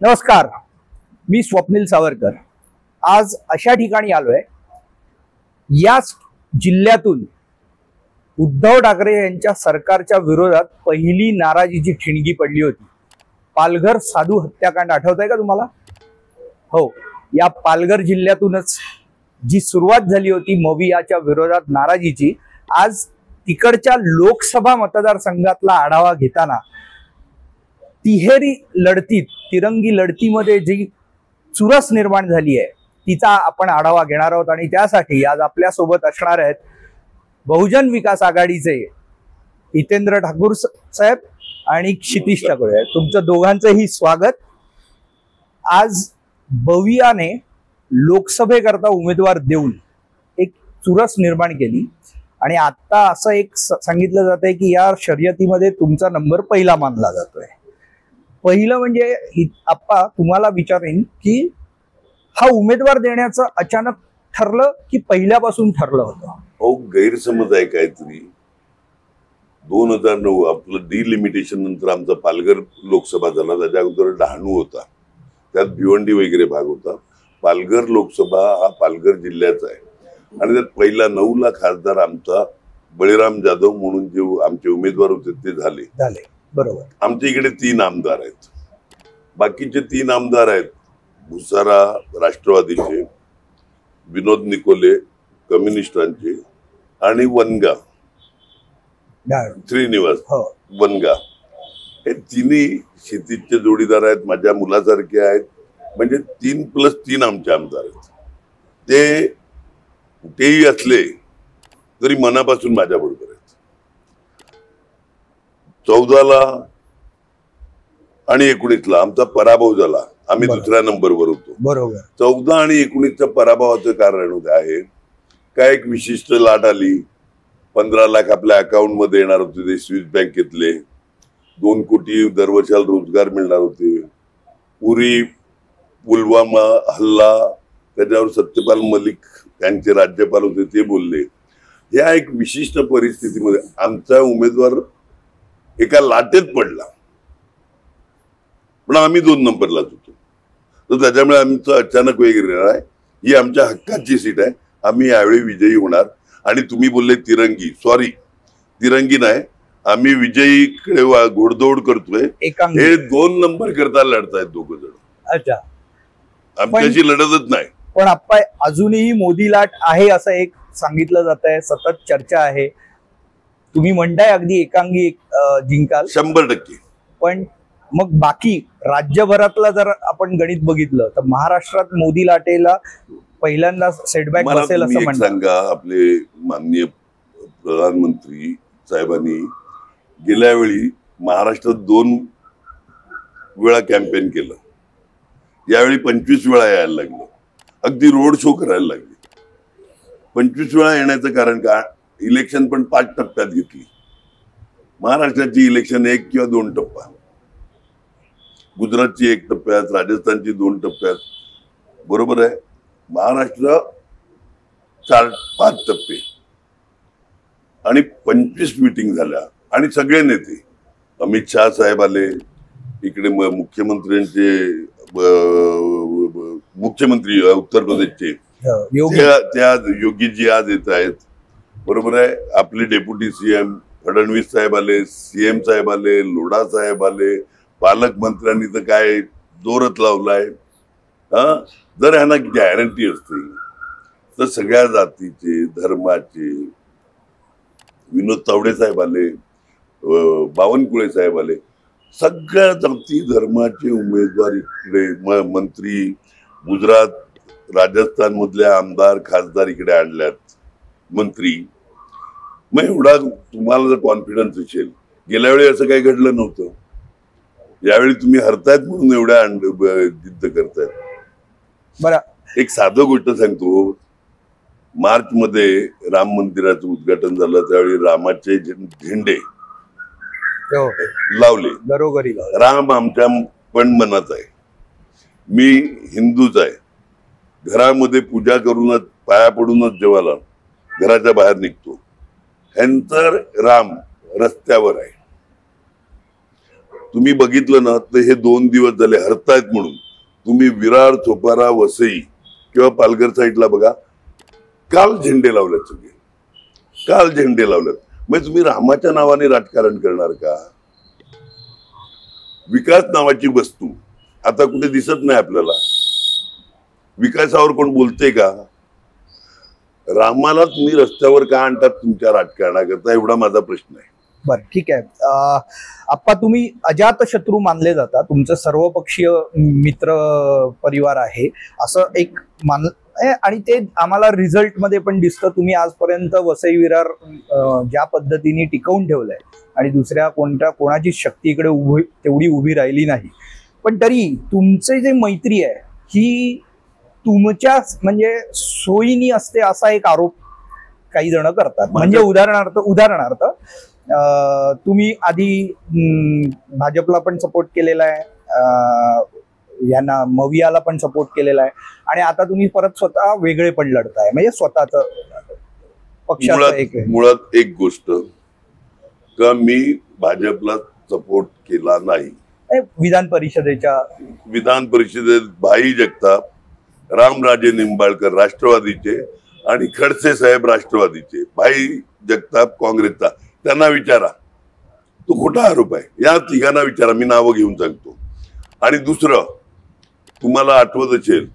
नमस्कार, मी स्वप्नील सावरकर। आज अशा ठिकाणी आलोय, याच जिल्ह्यातून उद्धव ठाकरे यांच्या सरकारच्या विरोधात पहिली नाराजीची ठिणगी पडली होती। पालघर साधू हत्याकांड आठवतंय का तुम्हाला? हो, या पालघर जिल्ह्यातूनच जी सुरुवात झाली होती मवियाच्या विरोधात नाराजीची, आज तिकडच्या लोकसभा मतदारसंघातला आढावा घेताना तिहेरी लढतीत, तिरंगी लढतीमध्ये जी चुरस निर्माण झाली आहे तिचा आपण आढावा घेणार आहोत। आणि त्यासाठी आज आपल्या सोबत असणार आहेत बहुजन विकास आघाडीचे हितेंद्र ठाकूर साहेब आणि क्षितिज ठाकूर। तुमचं दोघांचंही स्वागत। आज बवियाने लोकसभेकरता उमेदवार देऊन एक चुरस निर्माण केली आणि आता असं एक सांगितलं जातंय की या शर्यतीमध्ये तुमचा नंबर पहिला मानला जातोय। पहिलं म्हणजे आप्पा तुम्हाला विचारेन की हा उमेदवार देण्याचं अचानक ठरलं की पहिल्यापासून ठरलं होतं? हो, गैरसमज आहे काहीतरी। 2009 आपलं डिलिमिटेशन नंतर आमचा पालघर लोकसभा झाला, त्याच्या अगोदर डहाणू होता, त्यात भिवंडी वगैरे भाग होता। पालघर लोकसभा हा पालघर जिल्ह्याचा आहे आणि त्यात पहिला 9ला खासदार आमचा बळीराम जाधव म्हणून जे आमचे उमेदवार होते ते झाले। बरोबर। आमच्या इकडे 3 आमदार आहेत, बाकीचे 3 आमदार आहेत भुसारा राष्ट्रवादीचे, विनोद निकोले कम्युनिस्टांचे आणि वनगा श्रीनिवास वनगा, हे तिन्ही क्षितिजचे जोडीदार आहेत, माझ्या मुलासारखे आहेत। म्हणजे 3+3 आमचे आमदार आहेत। ते कुठेही असले तरी मनापासून माझ्या बरोबर आहेत। 14ला आणि 19ला आमचा पराभव झाला, आम्ही दुसऱ्या नंबरवर होतो। बरोबर। 14 आणि 19च्या पराभवाचं कारण आहे काय, एक विशिष्ट लाट आली। 15 लाख आपल्या अकाउंट मध्ये येणार होते ते स्विस बँकेतले, 2 कोटी दरवर्षाला रोजगार मिळणार होते। पुरी पुलवामा हल्ला, त्याच्यावर सत्यपाल मलिक त्यांचे राज्यपाल होते ते बोलले। या एक विशिष्ट परिस्थितीमध्ये आमचा उमेदवार एका लाटेत पडला, पण आम्ही 2 नंबरलाच होतो। तर त्याच्यामुळे आमचं अचानक वगैरे आहे, ही आमच्या हक्काची सीट आहे, आम्ही यावेळी विजयी होणार। आणि तुम्ही बोलले तिरंगी, सॉरी तिरंगी नाही, आम्ही विजयीकडे घोडदौड करतोय। हे 2 नंबर करता लढतायत दोघ जण। अच्छा, आमच्याशी लढतच नाही। पण आप्पा अजूनही मोदी लाट आहे असं एक सांगितलं जात आहे, सतत चर्चा आहे। तुम्ही म्हणताय अगदी एकांगी जिंकाल 100%। पण मग बाकी राज्यभरातला जर आपण गणित बघितलं तर महाराष्ट्रात मोदी लाटेला पहिल्यांदा सेटबॅक बसेल असं म्हणतात। सांगा, आपले माननीय प्रधानमंत्री साहेबांनी गेल्या वेळी महाराष्ट्रात 2 वेळा कॅम्पेन केलं, यावेळी 25 वेळा यायला लागलं, अगदी रोड शो करायला लागले। 25 वेळा येण्याचं कारण काय, इलेक्शन पण 5 टप्प्यात घेतली। महाराष्ट्राची इलेक्शन 1 किंवा 2 टप्पा, गुजरातची 1 टप्प्यात, राजस्थानची 2 टप्प्यात, बरोबर आहे। महाराष्ट्र 4-5 टप्पे आणि 25 मीटिंग झाल्या आणि सगळे नेते, अमित शाह साहेब आले इकडे, मुख्यमंत्री उत्तर प्रदेशचे त्या योगीजी आज येत आहेत, बरोबर आहे। आपले डेप्युटी सीएम फडणवीस साहेब आले, सीएम साहेब आले, लोढा साहेब आले, पालकमंत्र्यांनी तर काय जोरच लावलाय। जर ह्यांना गॅरंटी असते तर सगळ्या जातीचे धर्माचे, विनोद तावडे साहेब आले, बावनकुळे साहेब आले, सगळ्या जाती धर्माचे उमेदवार इकडे, मंत्री, गुजरात राजस्थान मधल्या आमदार खासदार इकडे आणल्यात, मंत्री। मग एवढा तुम्हाला जर कॉन्फिडन्स असेल, गेल्या वेळी असं काही घडलं नव्हतं, यावेळी तुम्ही हरतायत म्हणून एवढ्या जिद्द करतायत। बरं, एक साधं गोष्ट सांगतो, मार्च मध्ये राम मंदिराचं उद्घाटन झालं, त्यावेळी रामाचे झेंडे लावले, घरोघरी। राम आमच्या पण मनात आहे, मी हिंदूच आहे, घरामध्ये पूजा करूनच पाया पडूनच जेवायला घराच्या बाहेर निघतो, ह्यांचा राम रस्त्यावर आहे। तुम्ही बघितलं ना तर हे 2 दिवस झाले हरतायत म्हणून तुम्ही विरार, चोपारा, वसई किंवा पालघर साईडला बघा, काल झेंडे लावलेत सगळे, काल झेंडे लावलेत. मग तुम्ही रामाच्या नावाने राजकारण करणार का? विकास नावाची वस्तू आता कुठे दिसत नाही आपल्याला. विकासावर कोण बोलते का? रामाला तुम्ही रस्त्यावर का आणतात तुमच्या राजकारणाकरता, एवढा माझा प्रश्न आहे. बर, ठीक आहे. आप्पा, तुम्ही अजात शत्रू मानले जाता, तुमचं सर्वपक्षीय मित्र परिवार आहे असं एक मान, आणि ते आम्हाला रिझल्ट मध्ये पण दिसतं. तुम्ही आजपर्यंत वसई विरार ज्या पद्धतीने टिकवून ठेवलंय आणि दुसऱ्या कोणाची शक्ती इकडे तेवढी उभी राहिली नाही, पण तरी तुमचे जे मैत्री आहे ही तुमच्या म्हणजे सोयीनी असते असा एक आरोप काही जण करतात. म्हणजे उदाहरणार्थ तुम्ही आधी भाजपला पण सपोर्ट केलेला आहे, यांना मवियाला पण सपोर्ट केलेला आहे, आणि आता तुम्ही परत स्वतः वेगळे पण लढताय, म्हणजे स्वतःच पक्षाचं. मुळात एक गोष्ट का मी भाजपला सपोर्ट केला नाही. विधान परिषदेत भाई जगताप, रामराजे निंबाळकर राष्ट्रवादीचे आणि खडसे साहेब राष्ट्रवादीचे, भाई जगताप काँग्रेसचा, त्यांना विचारा, तो खोटा आरोप आहे. या तिघांना विचारा, मी नावं घेऊन सांगतो. आणि दुसरं, तुम्हाला आठवत असेल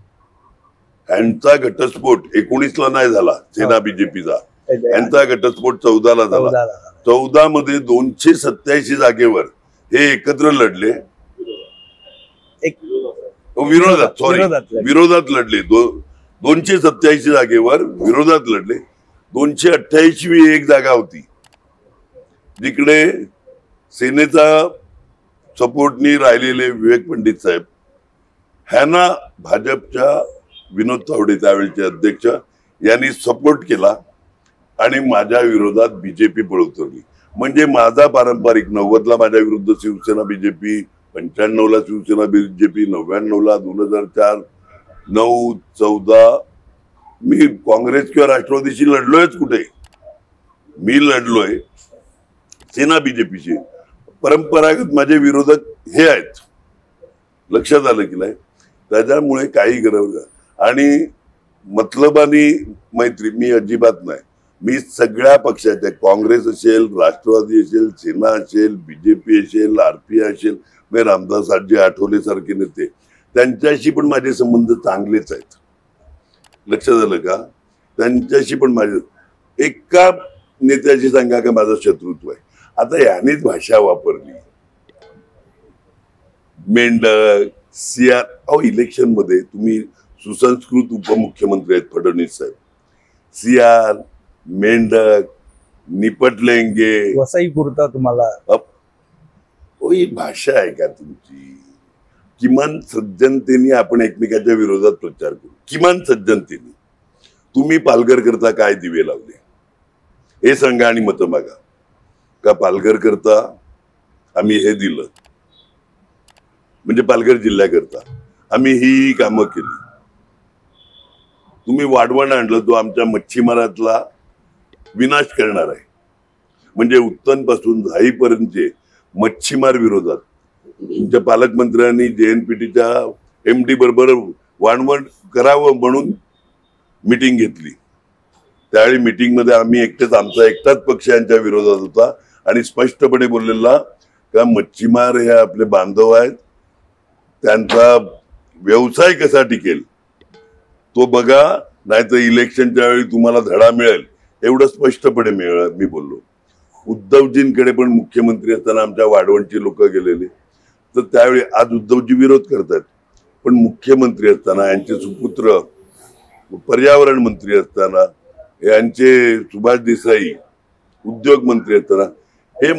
यांचा घटस्फोट 19ला नाही झाला, सेना बीजेपीचा, यांचा घटस्फोट 14ला झाला. 14 मध्ये 287 जागेवर हे एकत्र लढले, विरोधात लढले. 287 जागेवर विरोधात लढले. 288वी एक जागा होती जिकडे सेनेचा सपोर्टनी राहिलेले विवेक पंडित साहेब, ह्यांना भाजपच्या विनोद तावडे त्यावेळेचे अध्यक्ष यांनी सपोर्ट केला आणि माझ्या विरोधात बीजेपी पळ उतरली. म्हणजे माझा पारंपरिक 90ला माझ्या विरुद्ध शिवसेना बीजेपी, 95ला शिवसेना बीजेपी, 99ला, 2004, 9, 14 मी काँग्रेस किंवा राष्ट्रवादीशी लढलोयच कुठे. मी लढलोय सेना बीजेपीशी. परंपरागत माझे विरोधक हे आहेत, लक्षात आलं की नाही. त्याच्यामुळे काही गरज आणि मतलबानी मैत्री मी अजिबात नाही. मी सगळ्या पक्षाच्या, काँग्रेस असेल, राष्ट्रवादी असेल, सेना असेल, बीजेपी असेल, आरपी असेल, मी रामदास आजी आठवले सारखे नेते, त्यांच्याशी पण माझे संबंध चांगलेच आहेत. लक्षात आलं का? त्यांच्याशी पण माझे, एका नेत्याशी सांगा का माझं शत्रुत्व आहे. आता यानेच भाषा वापरली, मेंढक, सियार. अहो, इलेक्शन मध्ये तुम्ही सुसंस्कृत उपमुख्यमंत्री आहेत फडणवीस साहेब, सियार, मेंढक, निपटलेंगे, वसई पुरता तुम्हाला. ही भाषा आहे का तुमची? किमान सज्जनतेने आपण एकमेकाच्या विरोधात प्रचार करू, किमान सज्जनतेने. तुम्ही पालघर करता काय दिवे लावले हे सांगा आणि मतं मागा. का पालघर करता आम्ही हे दिलं, म्हणजे पालघर जिल्ह्याकरता आम्ही ही कामं केली. तुम्ही वाढवण आणलं, तो आमच्या मच्छीमारातला विनाश करणार आहे. म्हणजे उत्तन पासून झाईपर्यंतचे मच्छीमार विरोधात तुमच्या पालकमंत्र्यांनी JNPTच्या MD बरोबर वाढवण करावं म्हणून मीटिंग घेतली. त्यावेळी मीटिंग मध्ये आम्ही आमचा एकटाच पक्ष यांच्या विरोधात होता आणि स्पष्टपणे बोललेला का मच्छीमार हे आपले बांधव आहेत, त्यांचा व्यवसाय कसा टिकेल तो बघा, नाहीतर इलेक्शनच्या वेळी तुम्हाला धडा मिळेल, एवढं स्पष्टपणे मी बोललो. उद्धवजींकडे पण मुख्यमंत्री असताना आमच्या वाढवणची लोक गेलेले, तर त्यावेळी आज उद्धवजी विरोध करतात, पण मुख्यमंत्री असताना यांचे सुपुत्र पर्यावरण मंत्री असताना, यांचे सुभाष देसाई उद्योग मंत्री असताना हे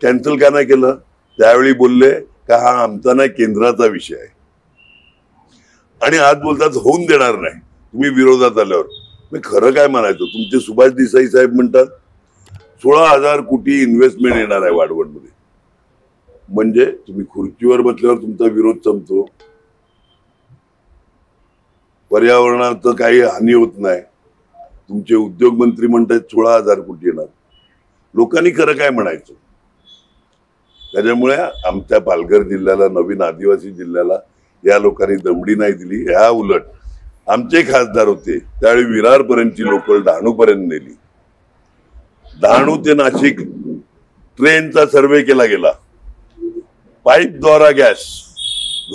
कॅन्सल का नाही केलं? त्यावेळी बोलले का हा आमचा नाही केंद्राचा विषय आहे, आणि आज बोलतात होऊन देणार नाही तुम्ही विरोधात आल्यावर. मी खरं काय म्हणायचं, तुमचे सुभाष देसाई साहेब म्हणतात 16,000 कोटी इन्व्हेस्टमेंट येणार आहे वाढवणमध्ये. म्हणजे तुम्ही खुर्चीवर बसल्यावर तुमचा विरोध संपतो, पर्यावरणाचं काही हानी होत नाही. तुमचे उद्योग मंत्री म्हणतात 16,000 कोटी येणार. लोकांनी खरं काय म्हणायचं? त्याच्यामुळे आमच्या पालघर जिल्ह्याला, नवीन आदिवासी जिल्ह्याला या लोकांनी दमडी नाही दिली. ह्या उलट आमचे खासदार होते त्यावेळी विरारपर्यंतची लोकल डहाणूपर्यंत नेली. डहाणू ते नाशिक ट्रेनचा सर्वे केला गेला. पाईपद्वारा गॅस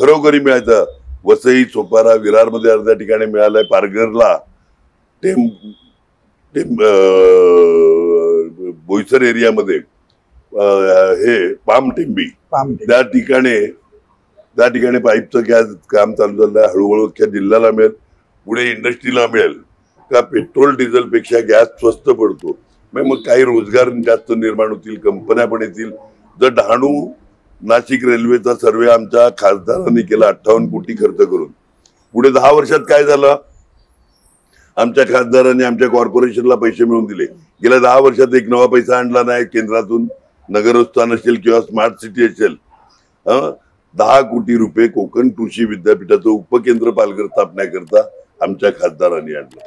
घरोघरी मिळायचा. वसई, सोपारा, विरारमध्ये अर्ध्या ठिकाणी मिळालाय. पारघरला बोईसर एरियामध्ये हे पामटेंबी त्या ठिकाणी पाईपचं गॅस काम चालू झालंय. हळूहळू अख्ख्या जिल्ह्याला मिळेल, पुढे इंडस्ट्रीला मिळेल. का पेट्रोल डिझेल पेक्षा गॅस स्वस्त पडतो. मग काही रोजगार जास्त निर्माण होतील, कंपन्या पण येतील. जर डहाणू नाशिक रेल्वेचा सर्वे आमच्या खासदारांनी केला 58 कोटी खर्च करून, पुढे 10 वर्षात काय झालं? आमच्या खासदारांनी आमच्या कॉर्पोरेशनला पैसे मिळवून दिले. गेल्या 10 वर्षात एक नवा पैसा आणला नाही केंद्रातून. नगरोत्थान असेल किंवा स्मार्ट सिटी असेल. 10 कोटी रुपये कोकण कृषी विद्यापीठाचं उपकेंद्र पालघर स्थापण्याकरता आमच्या खासदारांनी आणलं.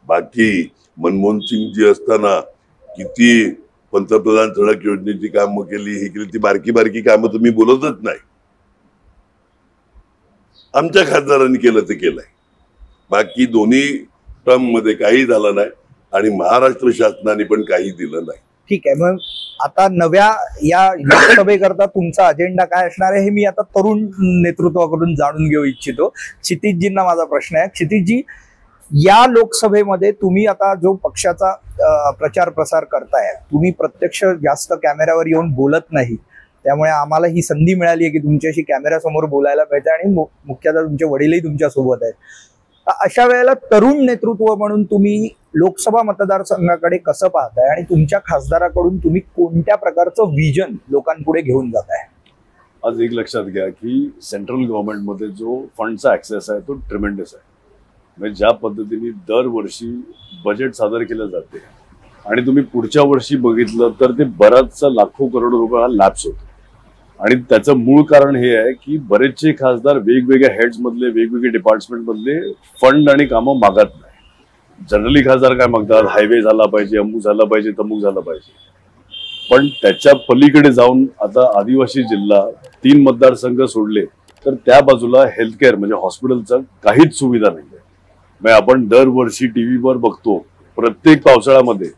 बाकी मनमोहन सिंगजी असताना किती पंतप्रधान सडक योजनेची कामं केली, ही केली, ती बारकी बारकी कामं तुम्ही बोलतच नाही. आमच्या खासदारांनी केलं ते केलंय. बाकी दोन्ही टर्म मध्ये काही झालं नाही आणि महाराष्ट्र शासनाने पण काही दिलं नाही. ठीक आहे. मग आता नव्या या लोकसभेकरता तुमचा अजेंडा काय असणार आहे हे मी आता तरुण नेतृत्वाकडून जाणून घेऊ इच्छितो. क्षितिजजींना माझा प्रश्न आहे. क्षितिजजी, या लोकसभेमध्ये तुम्ही आता जो पक्षाचा प्रचार प्रसार करताय, तुम्ही प्रत्यक्ष जास्त कॅमेऱ्यावर येऊन बोलत नाही, त्यामुळे आम्हाला ही संधी मिळाली आहे की तुमच्याशी कॅमेऱ्यासमोर बोलायला पाहिजे आणि मुख्यतः तुमचे वडीलही तुमच्या सोबत आहेत. अशा वेळेला तरुण नेतृत्व म्हणून तुम्ही लोकसभा मतदारसंघाकडे कसं पाहताय आणि तुमच्या खासदाराकडून तुम्ही कोणत्या प्रकारचं विजन लोकांपुढे घेऊन जाताय? आज एक लक्षात घ्या की सेंट्रल गव्हर्नमेंटमध्ये जो फंडचा ऍक्सेस आहे तो ट्रिमेंडस आहे. म्हणजे ज्या पद्धतीने दरवर्षी बजेट सादर केलं जाते आणि तुम्ही पुढच्या वर्षी बघितलं तर ते बराचसा लाखो करोड रुपये हा लॅप्स होतो. आणि त्याचं मूळ कारण हे आहे की बरेचसे खासदार वेगवेगळ्या हेड्स मधले, वेगवेगळे डिपार्टमेंट मधले फंड आणि कामं मागत नाही. जनरली खासदार काय मागतात? हायवे झाला पाहिजे, अमुक झाला पाहिजे, तमुक झाला पाहिजे. पण त्याच्या पलीकडे जाऊन आता आदिवासी जिल्हा 3 मतदारसंघ सोडले तर त्या बाजूला हेल्थकेअर म्हणजे हॉस्पिटलचा काहीच सुविधा नाही आहे. म्हणजे आपण दरवर्षी टीव्हीवर बघतो प्रत्येक पावसाळ्यामध्ये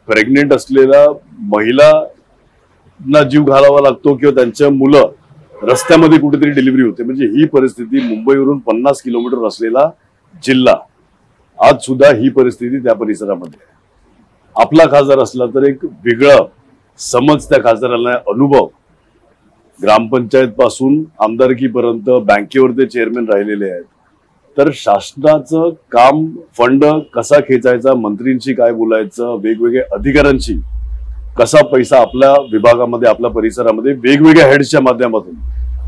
प्रेग्नेंट असलेल्या महिला ना जीव घालावा लागतो किंवा त्यांच्या मुलं रस्त्यामध्ये कुठेतरी डिलिव्हरी होते. म्हणजे ही परिस्थिती मुंबईवरून 50 किलोमीटर असलेला जिल्हा आज सुद्धा ही परिस्थिती त्या परिसरामध्ये आहे. आपला खासदार असला तर एक वेगळा समज त्या खासदाराला, अनुभव, ग्रामपंचायत पासून आमदारकीपर्यंत बँकेवर ते चेअरमॅन राहिलेले आहेत. तर शासनाचं काम फंड कसा खेचायचा, मंत्रींशी काय बोलायचं, वेगवेगळ्या अधिकाऱ्यांशी कसा पैसा आपल्या विभागामध्ये, आपल्या परिसरामध्ये वेगवेगळ्या हेड्सच्या माध्यमातून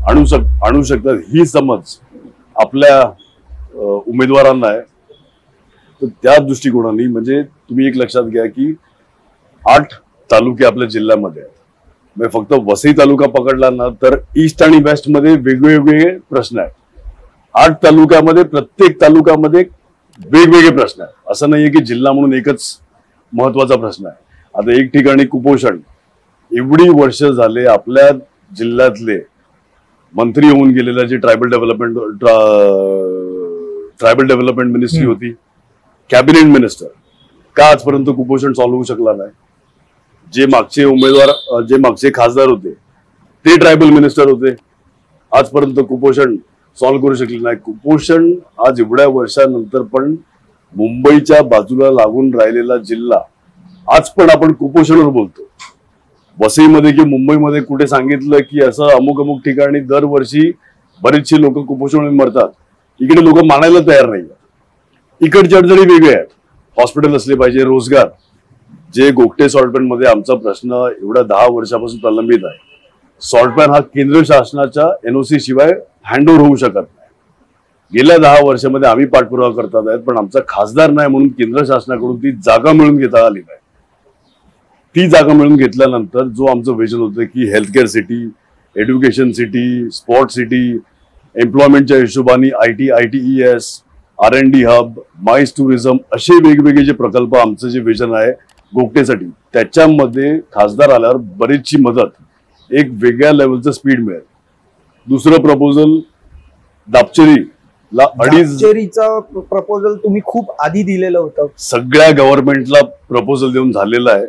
आणू शकतात, ही समज आपल्या उमेदवारांना आहे. तर त्या दृष्टिकोनाने म्हणजे तुम्ही एक लक्षात घ्या की 8 तालुके आपल्या जिल्ह्यामध्ये आहेत. म्हणजे फक्त वसई तालुका पकडला ना तर ईस्ट आणि वेस्ट मध्ये वेगवेगळे प्रश्न आहेत. 8 तालुक्यामध्ये प्रत्येक तालुक्यामध्ये वेगवेगळे प्रश्न आहेत. असं नाहीये की जिल्हा म्हणून एकच महत्वाचा प्रश्न आहे. आता एक ठिकाणी कुपोषण, एवढी वर्ष झाले आपल्या जिल्ह्यातले मंत्री होऊन गेलेला जे ट्रायबल डेव्हलपमेंट मिनिस्ट्री होती, कॅबिनेट मिनिस्टर, का आजपर्यंत कुपोषण सॉल्व्ह होऊ शकला नाही? जे मागचे उमेदवार, जे मागचे खासदार होते ते ट्रायबल मिनिस्टर होते, आजपर्यंत कुपोषण सॉल्व्ह करू शकले नाही. कुपोषण आज एवढ्या वर्षानंतर पण मुंबईच्या बाजूला लागून राहिलेला जिल्हा आज पण आपण कुपोषणावर बोलतो. वसईमध्ये की मुंबईमध्ये कुठे सांगितलं की असं अमुक अमुक ठिकाणी दरवर्षी बरेचसे लोक कुपोषणाने मरतात, इकडे लोक मानायला तयार नाही. इकडच्या अडचणी वेगळ्या आहेत. हॉस्पिटल असले पाहिजे, रोजगार, जे गोगटे सॉल्ट प्लॅन मध्ये आमचा प्रश्न एवढ्या 10 वर्षापासून प्रलंबित आहे. सॉल्ट प्लॅन हा केंद्र शासनाच्या NOC शिवाय हँडओव्हर होऊ शकत नाही. गेल्या 10 वर्षामध्ये आम्ही पाठपुरावा करतात आहेत, पण आमचा खासदार नाही म्हणून केंद्र शासनाकडून ती जागा मिळून घेता आली नाही. ती जागा मिळून घेतल्यानंतर जो आमचं विजन होतं की healthcare city, education city, sport city, एम्प्लॉयमेंटच्या हिशोबाने ITES, R&D हब, माइस टुरिझम, असे वेगवेगळे जे प्रकल्प, आमचं जे विजन आहे गोगटेसाठी, त्याच्यामध्ये खासदार आल्यावर बरीचशी मदत एक वेगळ्या लेवलचं स्पीड मिळेल. दुसरं प्रपोजल दापचेरीला 2.5 प्रपोजल तुम्ही खूप आधी दिलेलं होतं. सगळ्या गव्हर्नमेंटला प्रपोजल देऊन झालेलं आहे.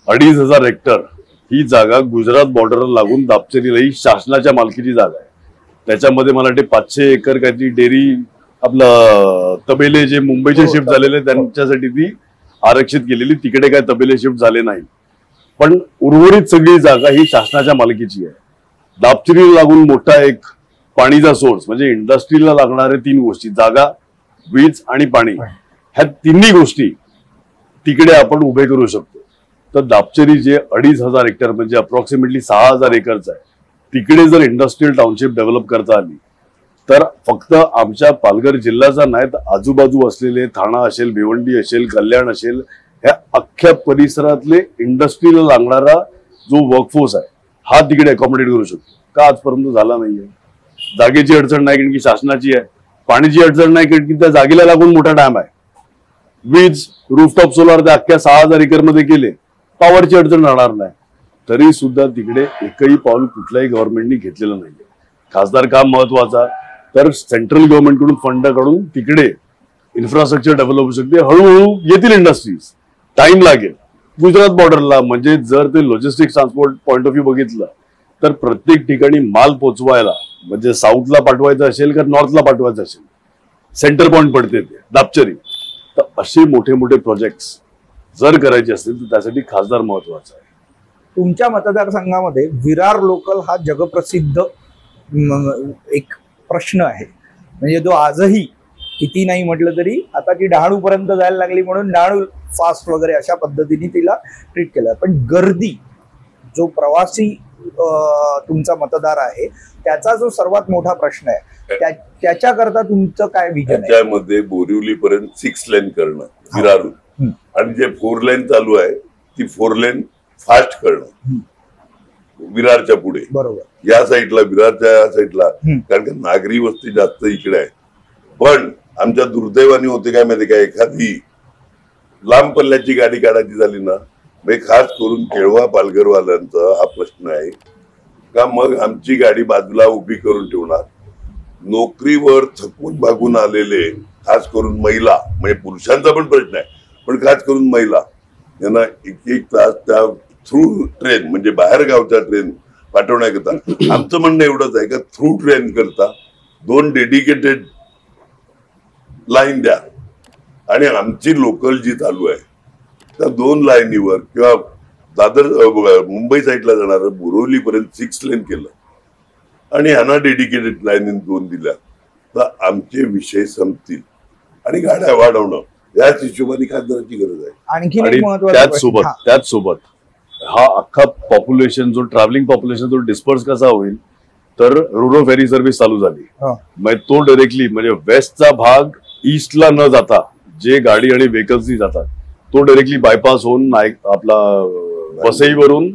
2,500 हेक्टर ही जागा गुजरात बॉर्डरला लागून दापचेरीला ही शासनाच्या मालकीची जागा आहे. त्याच्यामध्ये मला वाटते 500 एकर काहीतरी डेअरी आपलं तबेले जे मुंबईचे शिफ्ट झालेले त्यांच्यासाठी ती आरक्षित केलेली. तिकडे काय तबेले शिफ्ट झाले नाही, पण उर्वरित सगळी जागा ही शासनाच्या मालकीची आहे. दापचेरीला लागून मोठा एक पाणीचा सोर्स म्हणजे इंडस्ट्रीला लागणारे 3 गोष्टी, जागा, वीज आणि पाणी, ह्या तिन्ही गोष्टी तिकडे आपण उभे करू शकतो. तर दापचेरी जे 2,500 हेक्टर म्हणजे अप्रॉक्सिमेटली 6,000 एकरचं आहे, तिकडे जर इंडस्ट्रियल टाउनशिप डेव्हलप करता आली तर फक्त आमच्या पालघर जिल्ह्याचा नाही तर आजूबाजू असलेले ठाणा असेल, भिवंडी असेल, कल्याण असेल, ह्या अख्ख्या परिसरातले इंडस्ट्रीला लागणारा जो वर्कफोर्स आहे हा तिकडे अकॉमोडेट करू शकतो. का आजपर्यंत झाला नाहीये? जागेची अडचण नाही कारण की शासनाची आहे, पाण्याची अडचण नाही कारण की त्या जागेला लागून मोठा डॅम आहे, वीज रूफटॉप सोलार त्या अख्ख्या 6,000 एकर मध्ये केले, पॉवरची अडचण राहणार नाही. तरी सुद्धा तिकडे एकही पाऊल कुठल्याही गव्हर्नमेंटनी घेतलेलं नाहीये. खासदार काम महत्वाचा, तर सेंट्रल गव्हर्नमेंटकडून फंड काढून तिकडे इन्फ्रास्ट्रक्चर डेव्हलप होऊ शकते. हळूहळू येतील इंडस्ट्रीज, टाइम लागेल. गुजरात बॉर्डरला म्हणजे जर ते logistics transport point of view बघितलं तर प्रत्येक ठिकाणी माल पोचवायला म्हणजे साऊथला पाठवायचं असेल का नॉर्थला पाठवायचं असेल, सेंटर पॉईंट पडते ते दापचेरी. तर असे मोठे मोठे प्रोजेक्ट्स जर करायचे असतील तर त्यासाठी खासदार महत्वाचा आहे. तुमच्या मतदारसंघामध्ये विरार लोकल हा जगप्रसिद्ध एक प्रश्न आहे, म्हणजे तो आजही किती नाही म्हटलं तरी आता ती डहाणूपर्यंत जायला लागली म्हणून डहाणू फास्ट वगैरे अशा पद्धतीने तिला ट्रीट केलं. पण गर्दी, जो प्रवासी तुमचा मतदार आहे त्याचा जो सर्वात मोठा प्रश्न आहे, त्याच्याकरता तुमचं काय विजन आहे? त्यामध्ये बोरिवलीपर्यंत 6 लेन करणं विरारून, आणि जे 4 लेन चालू आहे ती 4 लेन फास्ट करणं विरारच्या पुढे. बरोबर, या साईडला, विरारच्या साईडला, कारण की नागरी वस्ती जास्त इकडे आहे. पण आमच्या दुर्दैवाने होते काय माहिती का, एखादी लांब पल्ल्याची गाडी काढायची झाली ना, खास करून केळवा पालघरवाल्यांचा हा प्रश्न आहे का, मग आमची गाडी बाजूला उभी करून ठेवणार. नोकरीवर थकून भागून आलेले खास करून महिला, म्हणजे पुरुषांचा पण प्रश्न आहे पण खास करून महिला यांना 1-1 तास त्या थ्रू ट्रेन म्हणजे बाहेर गावच्या ट्रेन पाठवण्याकरता. आमचं म्हणणं एवढंच आहे का थ्रू ट्रेन करता 2 डेडिकेटेड लाईन द्या, आणि आमची लोकल जी चालू आहे त्या 2 लाईनीवर किंवा दादर मुंबई साईडला जाणार बोरिवलीपर्यंत 6 लेन केलं आणि ह्यांना डेडिकेटेड लाईन 2 दिल्या तर आमचे विषय संपतील आणि गाड्या वाढवणं याच हिशोबाने खासदाराची गरज आहे. आणखी त्याचसोबत हा अख्खा पॉप्युलेशन जो ट्रॅव्हलिंग पॉप्युलेशन जो डिस्पर्स कसा होईल तर रुरो फेरी सर्व्हिस चालू झाली, मग तो डायरेक्टली म्हणजे वेस्टचा भाग ईस्टला न जाता जे गाडी आणि व्हेकल्सनी जातात तो डायरेक्टली बायपास होऊन आपला वसईवरून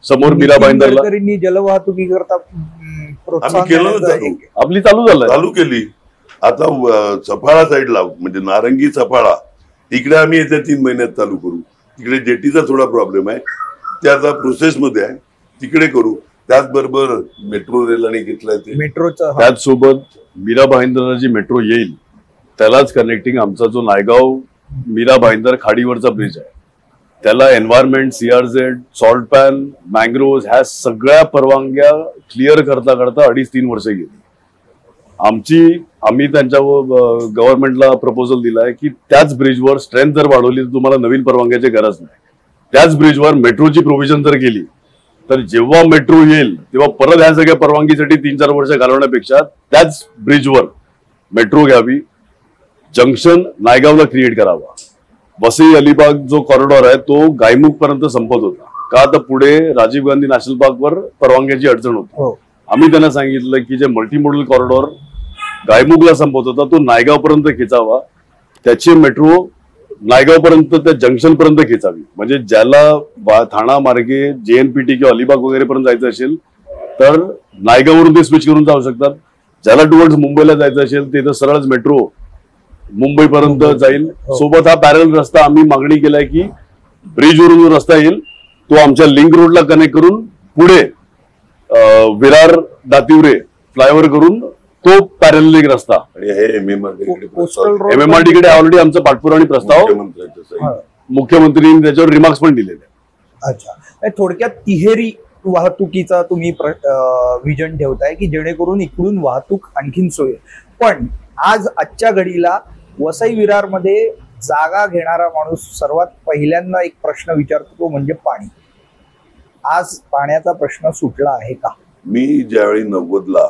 समोर मीरा भाईंदरला जलवाहतुकी करता आपली चालू केली. आता सफाळा साईडला म्हणजे नारंगी सफाळा तिकडे आम्ही येत्या 3 महिन्यात चालू करू. तिकडे जेटीचा थोडा प्रॉब्लेम आहे, त्या आता प्रोसेसमध्ये आहे, तिकडे करू. त्याचबरोबर मेट्रो रेल आणि घेतलाय ते मेट्रोचं. त्याचसोबत मीरा भाईंदरला जी मेट्रो येईल त्यालाच कनेक्टिंग आमचा जो नायगाव मीरा भाईंदर खाडीवरचा ब्रिज आहे त्याला environment, CRZ, salt pan, mangrove ह्या सगळ्या परवानग्या क्लिअर करता करता 2.5-3 वर्ष गेली. आम्ही त्यांच्या गव्हर्नमेंटला प्रपोजल दिलाय की त्याच ब्रिजवर स्ट्रेंथ जर वाढवली तर तुम्हाला नवीन परवानग्याची गरज नाही. त्याच ब्रिजवर मेट्रोची प्रोव्हिजन जर केली तर जेव्हा मेट्रो येईल तेव्हा परत ह्या सगळ्या परवानगीसाठी 3-4 वर्ष घालवण्यापेक्षा त्याच ब्रिजवर मेट्रो घ्यावी. जंक्शन नायगावला क्रिएट करावा. वसई अलिबाग जो कॉरिडॉर आहे तो गायमुख पर्यंत संपत होता का, तर पुढे राजीव गांधी नॅशनल पार्कवर परवानग्याची अडचण होती. आम्ही त्यांना सांगितलं की जे मल्टीमोडल कॉरिडॉर गायमुखला संपत होता तो नायगाव पर्यंत खेचावा, त्याची मेट्रो नायगाव पर्यंत त्या जंक्शन पर्यंत खेचावी. म्हणजे ज्याला ठाणा मार्गे JNPT किंवा अलिबाग वगैरे पर्यंत जायचं असेल तर नायगाववरून ते स्विच करून जाऊ शकतात. ज्याला टुवर्ड्स मुंबईला जायचं असेल ते तर सरळच मेट्रो मुंबईपर्यंत जाईल. सोबत हा पॅरल रस्ता आम्ही मागणी केलाय की ब्रिजवरून जो रस्ता येईल तो आमच्या लिंक रोडला कनेक्ट करून पुढे विरार दातिवरे फ्लायओव्हर करून तो पॅरल एक रस्ता आणि हे MMRD कोस्टल रोड MMRD कडे ऑलरेडी आमचा पाठपुरावा प्रस्ताव मुख्यमंत्र्यांनी त्याच्यावर रिमार्क्स पण दिलेले. अच्छा, थोडक्यात तिहेरी वाहतुकीचा तुम्ही विजन ठेवताय की जेणेकरून इकडून वाहतूक आणखीन सोय. पण आज आजच्या घडीला वसई विरारमध्ये जागा घेणारा माणूस सर्वात पहिल्यांदा एक प्रश्न विचारतो, तो म्हणजे पाणी. आज पाण्याचा प्रश्न सुटला आहे का? मी ज्यावेळी 90ला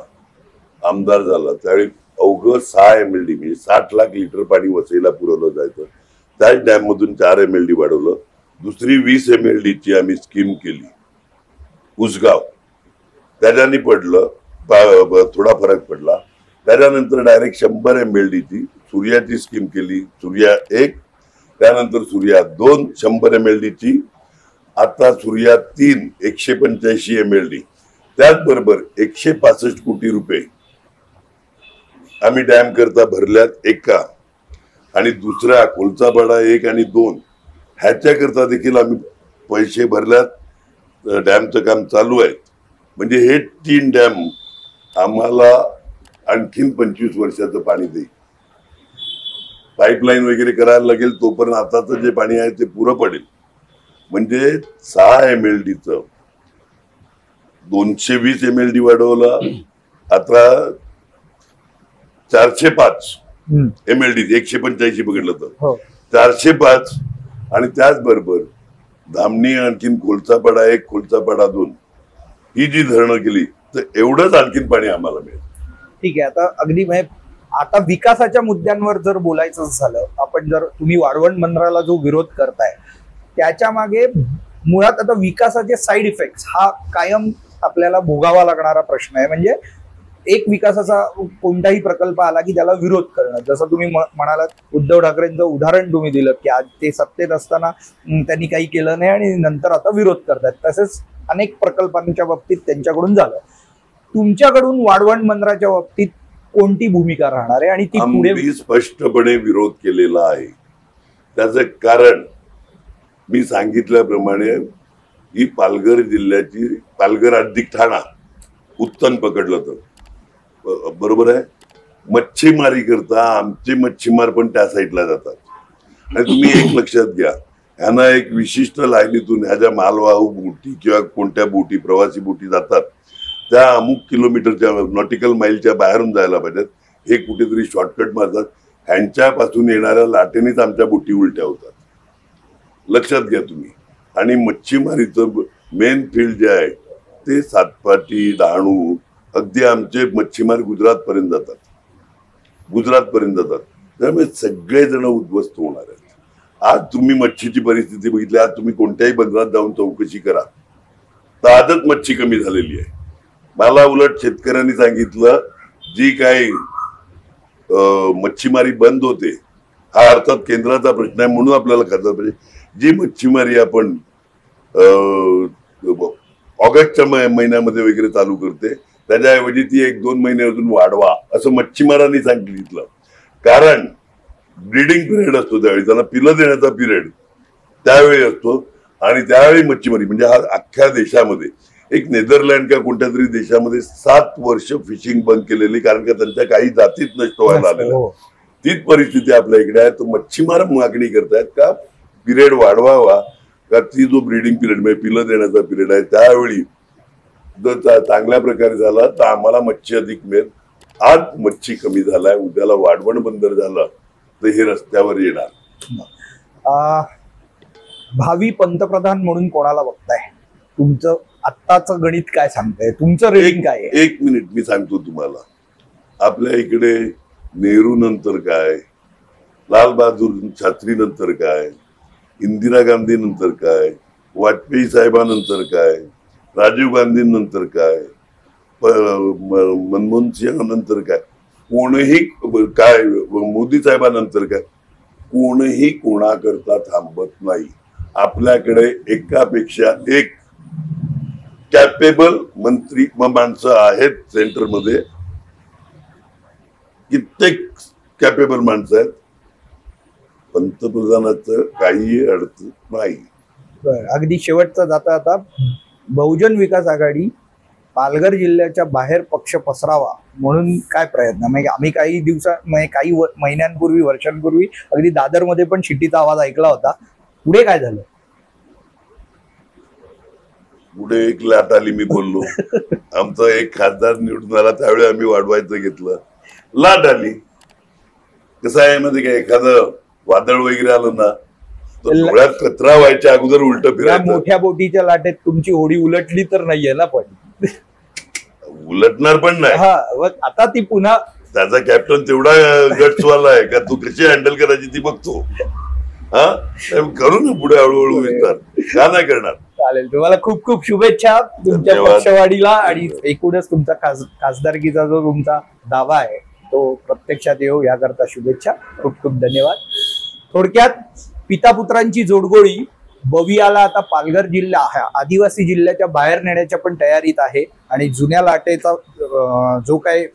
आमदार झाला त्यावेळी अवघं 6 MLD म्हणजे 60 लाख लिटर पाणी वसईला पुरवलं जायचं. त्याच डॅम मधून 4 MLD वाढवलं. दुसरी 20 MLD ची आम्ही स्कीम केली उसगाव, त्याच्याने पडलं थोडा फरक पडला. त्याच्यानंतर डायरेक्ट 100 MLD ची सूर्याची स्कीम केली, सूर्या 1, त्यानंतर सूर्या 2 100 MLD ची, आता सूर्या 3 185 MLD. त्याचबरोबर 165 कोटी रुपये आम्ही डॅम करता भरल्यात एका, आणि दुसऱ्या कोलचापाडा 1 आणि 2 ह्याच्या करता देखील आम्ही पैसे भरल्यात. डॅमचं काम चालू आहे. म्हणजे हे 3 डॅम आम्हाला आणखीन 25 वर्षाचं पाणी देईल. पाईपलाईन वगैरे करायला लागेल, तोपर्यंत आताचं जे पाणी आहे ते पुरं पडेल. म्हणजे 6 MLDचं 220 MLD वाढवलं, आता 405 MLD 185 बघितलं तर 405. आणि त्याचबरोबर धामणी आणखीन कोलचापाडा 1 कोलचापाडा 2 ही जी धरणं केली तर एवढंच आणखीन पाणी आम्हाला मिळेल. ठीक आहे. आता अगदी आता विकासाच्या मुद्द्यांवर जर बोलायचं झालं, आपण जर तुम्ही वाढवण बंदराला जो विरोध करताय त्याच्या मागे मुळात आता विकासाचे साईड इफेक्ट्स हा कायम आपल्याला भोगावा लागणारा प्रश्न आहे. म्हणजे एक विकासाचा कोणताही प्रकल्प आला की त्याला विरोध करणं, जसं तुम्ही म्हणालात उद्धव ठाकरेंचं उदाहरण तुम्ही दिलं की आज ते सत्तेत असताना त्यांनी काही केलं नाही आणि नंतर आता विरोध करतात. तसेच अनेक प्रकल्पांच्या बाबतीत त्यांच्याकडून झालं. तुमच्याकडून वाढवण बंदराच्या बाबतीत कोणती भूमिका राहणार आहे आणि ती पुढे? स्पष्टपणे विरोध केलेला आहे. त्याचं कारण मी सांगितल्याप्रमाणे ही पालघर जिल्ह्याची, पालघर अधिक ठाणा उत्तन पकडलं तर बरोबर आहे, मच्छीमारी करता आमचे मच्छीमार पण त्या साईडला जातात. आणि तुम्ही एक लक्षात घ्या, ह्यांना एक विशिष्ट लाईनीतून ह्या ज्या मालवाहू बोटी किंवा कोणत्या बोटी प्रवासी बोटी जातात त्या अमुक किलोमीटरच्या नॉटिकल माईलच्या बाहेरून जायला पाहिजेत. हे कुठेतरी शॉर्टकट मारतात. ह्यांच्यापासून येणाऱ्या लाटेनेच आमच्या बोटी उलट्या होतात. लक्षात घ्या तुम्ही. आणि मच्छीमारीचं मेन फील्ड जे आहे ते सातपाटी, डहाणू, अगदी आमचे मच्छीमार गुजरात पर्यंत जातात. त्यामुळे सगळेजण उद्ध्वस्त होणार आहेत. आज तुम्ही मच्छीची परिस्थिती बघितली, आज तुम्ही कोणत्याही बंदरात जाऊन चौकशी करा तर आजच मच्छी कमी झालेली आहे. मला उलट शेतकऱ्यांनी सांगितलं जी काही मच्छीमारी बंद होते, हा अर्थात केंद्राचा प्रश्न आहे म्हणून आपल्याला खातं पाहिजे. जी मच्छीमारी आपण ऑगस्टच्या महिन्यामध्ये वगैरे चालू करते त्याच्याऐवजी ती 1-2 महिने अजून वाढवा असं मच्छीमारांनी सांगितलं. कारण ब्रीडिंग पिरियड असतो त्यावेळी, त्यांना पिलं देण्याचा पिरियड त्यावेळी असतो. आणि त्यावेळी मच्छीमारी म्हणजे हा अख्ख्या देशामध्ये एक नेदरलँड का कोणत्या तरी देशामध्ये 7 वर्ष फिशिंग बंद केलेली, कारण का त्यांच्या काही जातीच नष्ट व्हायला आलेल्या. तीच परिस्थिती आपल्या इकडे आहे. तर मच्छीमार मागणी करतायत का पिरियड वाढवावा, का ती जो ब्रीडिंग पिरियड म्हणजे पिलं देण्याचा पिरियड आहे त्यावेळी जर चांगल्या प्रकारे झाला तर आम्हाला मच्छी अधिक मिळेल. आज मच्छी कमी झालाय, उद्याला वाढवण बंदर झालं तर हे रस्त्यावर येणार. भावी पंतप्रधान म्हणून कोणाला बघताय? तुमचं आत्ताचं गणित काय सांगताय? तुमचं रेटिंग काय आहे? 1 मिनिट मी सांगतो तुम्हाला. आपल्या इकडे नेहरू नंतर काय, लाल बहादूर शास्त्री नंतर काय, इंदिरा गांधी नंतर काय, वाजपेयी साहेबांनंतर काय, राजीव गांधी नंतर काय, मनमोहन सिंग नंतर काय, कोणीही काय, मोदी साहेबांनंतर काय, कोणीही कोणाकरता थांबत नाही. आपल्याकडे एकापेक्षा एक कॅपेबल मंत्री माणसं आहेत. सेंटरमध्ये कित्येक कॅपेबल माणसं आहेत. पंतप्रधानाचं काही अडचण नाही. अगदी शेवटचा जाता आता बहुजन विकास आघाडी पालघर जिल्ह्याच्या बाहेर पक्ष पसरावा म्हणून काय प्रयत्न? म्हणजे आम्ही काही काही महिन्यांपूर्वी, वर्षांपूर्वी अगदी दादरमध्ये पण शिट्टीचा आवाज ऐकला होता. पुढे काय झालं? पुढे एक लाट आली. मी बोललो आमचा एक खासदार निवडून आला, त्यावेळी आम्ही वाढवायचं घेतलं, लाट आली. कसं आहे म्हणजे काय, एखादं वादळ वगैरे आलं ना तर डोळ्यात कचरा व्हायच्या अगोदर उलट फिरायचं. मोठ्या बोटीच्या लाटेत तुमची होडी उलटली तर नाहीये ना? पण उलटणार पण नाही. हा, आता ती पुन्हा त्याचा कॅप्टन तेवढा गट्सवाला आहे का तू कशी हँडल करायची ती बघतो. हा, करू ना पुढे हळूहळू विस्तार, का नाही करणार. चालेल. तुम्हाला खूप खूप शुभेच्छा तुमच्या पक्षवाढीला, आणि एकूणच तुमचा खासदारकीचा जो तुमचा दावा आहे तो प्रत्यक्षात येऊ याकरता शुभेच्छा. खूप खूप धन्यवाद. थोडक्यात पिता पुत्रांची जोडगोळी बवियाला आता पालघर जिल्हा आदिवासी जिल्ह्याच्या बाहेर नेण्याच्या पण तयारीत आहे, आणि जुन्या लाटेचा जो काही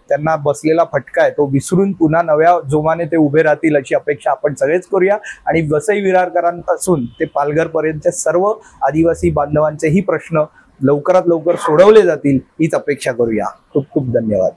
त्यांना बसलेला फटका आहे तो विसरून पुन्हा नव्या जोमाने ते उभे राहतील अशी अपेक्षा आपण सगळेच करूया. आणि वसई विरारकरांपासून ते पालघर पर्यंत सर्व आदिवासी बांधवांचेही प्रश्न लवकरात लवकर सोडवले जातील हीच अपेक्षा करूया. खूप खूप धन्यवाद.